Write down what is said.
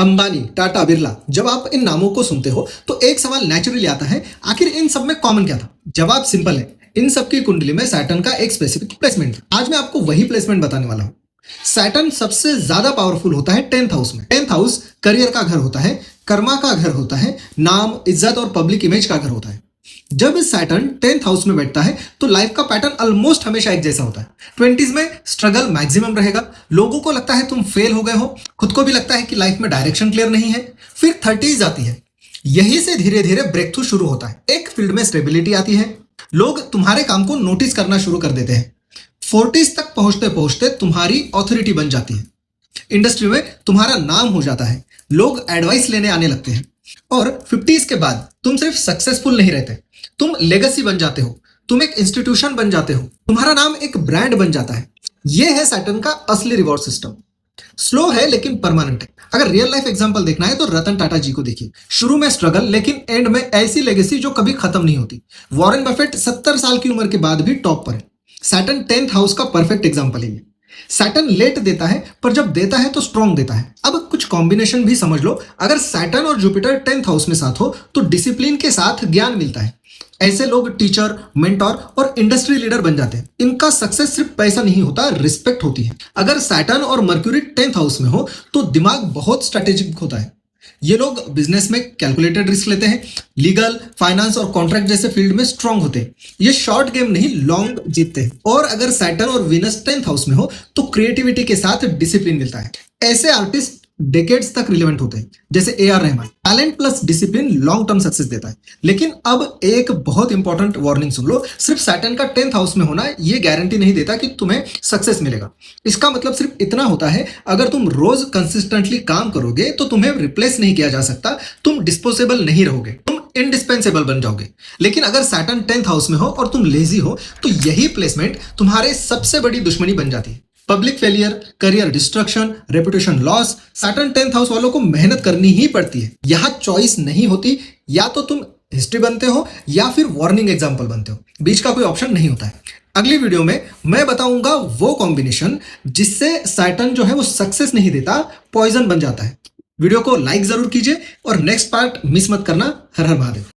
अंबानी, टाटा, बिरला, जब आप इन नामों को सुनते हो तो एक सवाल नेचुरली आता है, आखिर इन सब में कॉमन क्या था? जवाब सिंपल है, इन सब की कुंडली में सैटर्न का एक स्पेसिफिक प्लेसमेंट था। आज मैं आपको वही प्लेसमेंट बताने वाला हूँ। सैटर्न सबसे ज्यादा पावरफुल होता है 10th हाउस में। 10th हाउस करियर का घर होता है, कर्मा का घर होता है, नाम, इज्जत और पब्लिक इमेज का घर होता है। जब सैटर्न 10th हाउस में बैठता है तो लाइफ का पैटर्न ऑलमोस्ट हमेशा एक जैसा होता है। 20s में स्ट्रगल मैक्सिमम रहेगा, लोगों को लगता है तुम फेल हो गए हो, खुद को भी लगता है कि लाइफ में डायरेक्शन क्लियर नहीं है। फिर 30s आती है, यही से धीरे धीरे ब्रेक थ्रू शुरू होता है। एक फील्ड में स्टेबिलिटी आती है, लोग तुम्हारे काम को नोटिस करना शुरू कर देते हैं। 40s तक पहुंचते पहुंचते तुम्हारी ऑथोरिटी बन जाती है, इंडस्ट्री में तुम्हारा नाम हो जाता है, लोग एडवाइस लेने आने लगते हैं। और 50s के बाद तुम सिर्फ सक्सेसफुल नहीं रहते, तुम लेगेसी बन जाते हो, तुम एक इंस्टीट्यूशन बन जाते हो, तुम्हारा नाम एक ब्रांड बन जाता है। यह है सैटर्न का असली रिवॉर्ड सिस्टम। स्लो है लेकिन परमानेंट है। अगर रियल लाइफ एग्जांपल देखना है तो रतन टाटा जी को देखिए। शुरू में स्ट्रगल, लेकिन एंड में ऐसी लेगेसी जो कभी खत्म नहीं होती। वॉरेन बफेट 70 साल की उम्र के बाद भी टॉप पर है। सैटर्न 10th हाउस का परफेक्ट एग्जांपल है। सैटर्न लेट देता है, पर जब देता है तो स्ट्रॉन्ग देता है। अब कुछ कॉम्बिनेशन भी समझ लो। अगर सैटर्न और जुपिटर 10th हाउस में साथ हो तो डिसिप्लिन के साथ ज्ञान मिलता है। ऐसे लोग टीचर, मेंटोर और इंडस्ट्री लीडर बन जाते हैं। इनका सक्सेस सिर्फ पैसा नहीं होता, रिस्पेक्ट होती है। अगर सैटर्न और मर्क्यूरी 10th हाउस में हो तो दिमाग बहुत स्ट्रेटेजिक होता है। ये लोग बिजनेस में कैलकुलेटेड रिस्क लेते हैं, लीगल, फाइनेंस और कॉन्ट्रैक्ट जैसे फील्ड में स्ट्रांग होते हैं। ये शॉर्ट गेम नहीं, लॉन्ग जीतते हैं। और अगर सैटर्न और वीनस 10th हाउस में हो तो क्रिएटिविटी के साथ डिसिप्लिन मिलता है। ऐसे आर्टिस्ट डेकेड्स तक रिलेवेंट होते हैं, जैसे AR Rahman. Talent plus discipline long term success देता है। लेकिन अब एक बहुत इंपॉर्टेंट वार्निंग सुन लो, सिर्फ सैटर्न का 10th हाउस में होना ये गारंटी नहीं देता कि तुम्हें सक्सेस मिलेगा। इसका मतलब सिर्फ इतना होता है, अगर तुम रोज कंसिस्टेंटली काम करोगे तो तुम्हें रिप्लेस नहीं किया जा सकता, तुम डिस्पोजेबल नहीं रहोगे, तुम इंडिस्पेंसेबल बन जाओगे। लेकिन अगर सैटर्न 10th हाउस में हो और तुम लेजी हो तो यही प्लेसमेंट तुम्हारे सबसे बड़ी दुश्मनी बन जाती है। Public failure, career destruction, reputation loss. Saturn 10th house वालों को मेहनत करनी ही पड़ती है। यहां चॉइस नहीं होती, या तो तुम हिस्ट्री बनते हो या फिर वार्निंग एग्जाम्पल बनते हो, बीच का कोई ऑप्शन नहीं होता है। अगली वीडियो में मैं बताऊंगा वो कॉम्बिनेशन जिससे सैटर्न जो है वो सक्सेस नहीं देता, पॉइजन बन जाता है। वीडियो को लाइक जरूर कीजिए और नेक्स्ट पार्ट मिस मत करना। हर हर महादेव।